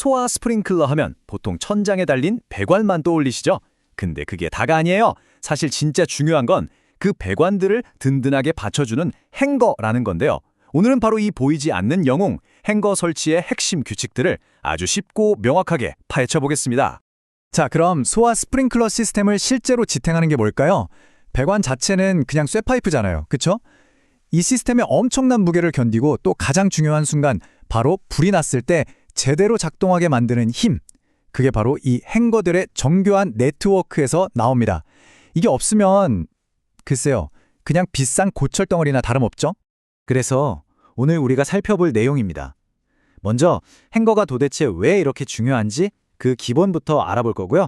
소화 스프링클러 하면 보통 천장에 달린 배관만 떠올리시죠? 근데 그게 다가 아니에요. 사실 진짜 중요한 건 그 배관들을 든든하게 받쳐주는 행거라는 건데요. 오늘은 바로 이 보이지 않는 영웅, 행거 설치의 핵심 규칙들을 아주 쉽고 명확하게 파헤쳐 보겠습니다. 자, 그럼 소화 스프링클러 시스템을 실제로 지탱하는 게 뭘까요? 배관 자체는 그냥 쇠파이프잖아요. 그쵸? 이 시스템의 엄청난 무게를 견디고 또 가장 중요한 순간, 바로 불이 났을 때 제대로 작동하게 만드는 힘. 그게 바로 이 행거들의 정교한 네트워크에서 나옵니다. 이게 없으면 글쎄요, 그냥 비싼 고철덩어리나 다름없죠? 그래서 오늘 우리가 살펴볼 내용입니다. 먼저 행거가 도대체 왜 이렇게 중요한지 그 기본부터 알아볼 거고요.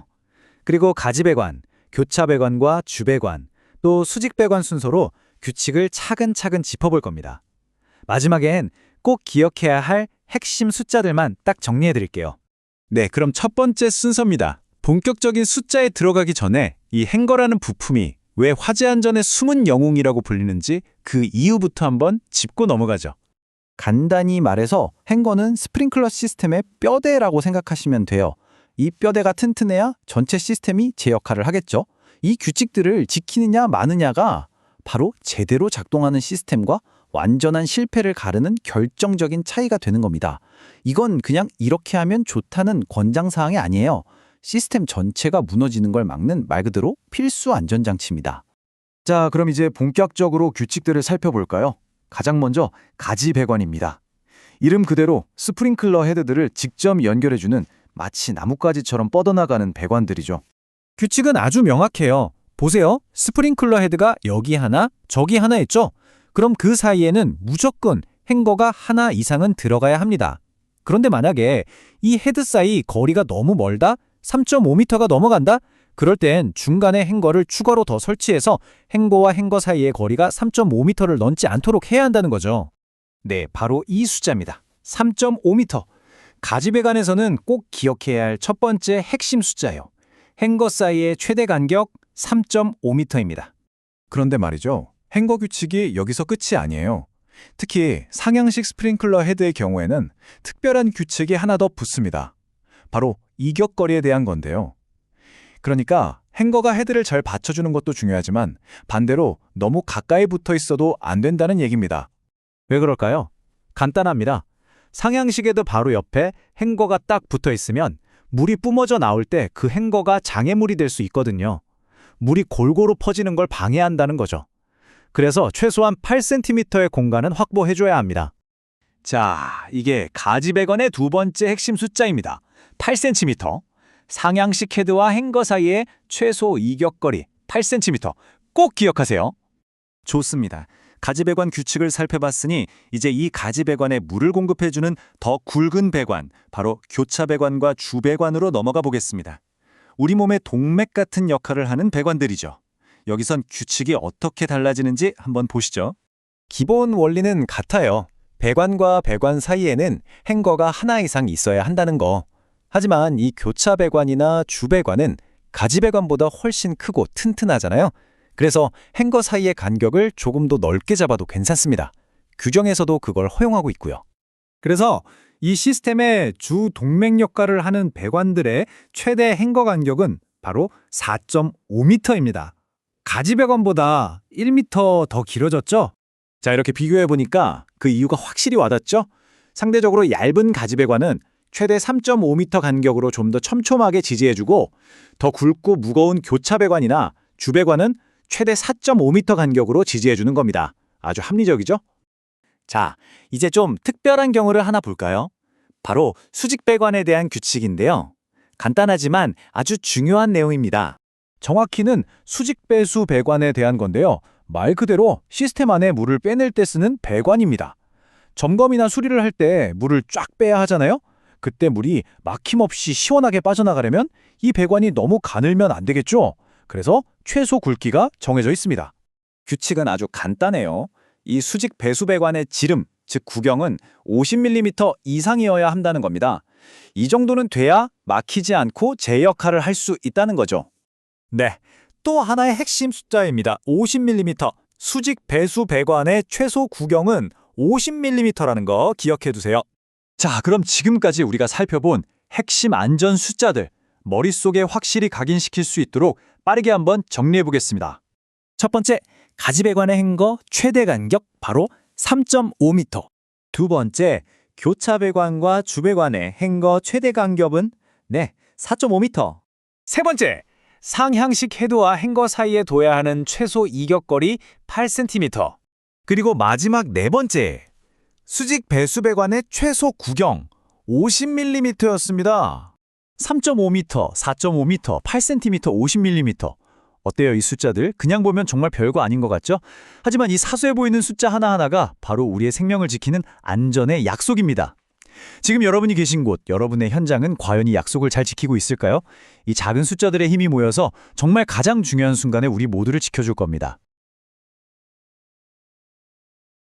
그리고 가지배관, 교차배관과 주배관, 또 수직배관 순서로 규칙을 차근차근 짚어볼 겁니다. 마지막엔 꼭 기억해야 할 핵심 숫자들만 딱 정리해 드릴게요. 네, 그럼 첫 번째 순서입니다. 본격적인 숫자에 들어가기 전에 이 행거라는 부품이 왜 화재 안전의 숨은 영웅이라고 불리는지 그 이유부터 한번 짚고 넘어가죠. 간단히 말해서 행거는 스프링클러 시스템의 뼈대라고 생각하시면 돼요. 이 뼈대가 튼튼해야 전체 시스템이 제 역할을 하겠죠. 이 규칙들을 지키느냐 마느냐가 바로 제대로 작동하는 시스템과 완전한 실패를 가르는 결정적인 차이가 되는 겁니다. 이건 그냥 이렇게 하면 좋다는 권장사항이 아니에요. 시스템 전체가 무너지는 걸 막는 말 그대로 필수 안전장치입니다. 자, 그럼 이제 본격적으로 규칙들을 살펴볼까요? 가장 먼저 가지배관입니다. 이름 그대로 스프링클러 헤드들을 직접 연결해주는 마치 나뭇가지처럼 뻗어나가는 배관들이죠. 규칙은 아주 명확해요. 보세요. 스프링클러 헤드가 여기 하나, 저기 하나 있죠? 그럼 그 사이에는 무조건 행거가 하나 이상은 들어가야 합니다. 그런데 만약에 이 헤드 사이 거리가 너무 멀다? 3.5m가 넘어간다? 그럴 땐 중간에 행거를 추가로 더 설치해서 행거와 행거 사이의 거리가 3.5m를 넘지 않도록 해야 한다는 거죠. 네, 바로 이 숫자입니다. 3.5m. 가지배관에서는 꼭 기억해야 할 첫 번째 핵심 숫자예요. 행거 사이의 최대 간격 3.5m입니다. 그런데 말이죠. 행거 규칙이 여기서 끝이 아니에요. 특히 상향식 스프링클러 헤드의 경우에는 특별한 규칙이 하나 더 붙습니다. 바로 이격거리에 대한 건데요. 그러니까 행거가 헤드를 잘 받쳐주는 것도 중요하지만 반대로 너무 가까이 붙어 있어도 안 된다는 얘기입니다. 왜 그럴까요? 간단합니다. 상향식 헤드 바로 옆에 행거가 딱 붙어 있으면 물이 뿜어져 나올 때 그 행거가 장애물이 될 수 있거든요. 물이 골고루 퍼지는 걸 방해한다는 거죠. 그래서 최소한 8cm의 공간은 확보해줘야 합니다. 자, 이게 가지배관의 두 번째 핵심 숫자입니다. 8cm. 상향식 헤드와 행거 사이의 최소 이격거리 8cm. 꼭 기억하세요. 좋습니다. 가지배관 규칙을 살펴봤으니 이제 이 가지배관에 물을 공급해주는 더 굵은 배관, 바로 교차배관과 주배관으로 넘어가 보겠습니다. 우리 몸의 동맥 같은 역할을 하는 배관들이죠. 여기선 규칙이 어떻게 달라지는지 한번 보시죠. 기본 원리는 같아요. 배관과 배관 사이에는 행거가 하나 이상 있어야 한다는 거. 하지만 이 교차배관이나 주배관은 가지배관보다 훨씬 크고 튼튼하잖아요. 그래서 행거 사이의 간격을 조금 더 넓게 잡아도 괜찮습니다. 규정에서도 그걸 허용하고 있고요. 그래서 이 시스템의 주 동맥 역할을 하는 배관들의 최대 행거 간격은 바로 4.5m입니다. 가지배관보다 1m 더 길어졌죠? 자, 이렇게 비교해보니까 그 이유가 확실히 와닿죠? 상대적으로 얇은 가지배관은 최대 3.5m 간격으로 좀 더 촘촘하게 지지해주고 더 굵고 무거운 교차배관이나 주배관은 최대 4.5m 간격으로 지지해주는 겁니다. 아주 합리적이죠? 자, 이제 좀 특별한 경우를 하나 볼까요? 바로 수직배관에 대한 규칙인데요. 간단하지만 아주 중요한 내용입니다. 정확히는 수직배수 배관에 대한 건데요. 말 그대로 시스템 안에 물을 빼낼 때 쓰는 배관입니다. 점검이나 수리를 할 때 물을 쫙 빼야 하잖아요. 그때 물이 막힘없이 시원하게 빠져나가려면 이 배관이 너무 가늘면 안 되겠죠. 그래서 최소 굵기가 정해져 있습니다. 규칙은 아주 간단해요. 이 수직 배수 배관의 지름, 즉 구경은 50mm 이상이어야 한다는 겁니다. 이 정도는 돼야 막히지 않고 제 역할을 할 수 있다는 거죠. 네, 또 하나의 핵심 숫자입니다. 50mm. 수직 배수 배관의 최소 구경은 50mm라는 거 기억해 두세요. 자, 그럼 지금까지 우리가 살펴본 핵심 안전 숫자들 머릿속에 확실히 각인시킬 수 있도록 빠르게 한번 정리해 보겠습니다. 첫 번째, 가지배관의 행거 최대 간격 바로 3.5m. 두 번째, 교차배관과 주배관의 행거 최대 간격은 4.5m. 세 번째, 상향식 헤드와 행거 사이에 둬야 하는 최소 이격거리 8cm. 그리고 마지막 네 번째, 수직 배수배관의 최소 구경 50mm였습니다. 3.5m, 4.5m, 8cm, 50mm. 어때요, 이 숫자들? 그냥 보면 정말 별거 아닌 것 같죠? 하지만 이 사소해 보이는 숫자 하나하나가 바로 우리의 생명을 지키는 안전의 약속입니다. 지금 여러분이 계신 곳, 여러분의 현장은 과연 이 약속을 잘 지키고 있을까요? 이 작은 숫자들의 힘이 모여서 정말 가장 중요한 순간에 우리 모두를 지켜줄 겁니다.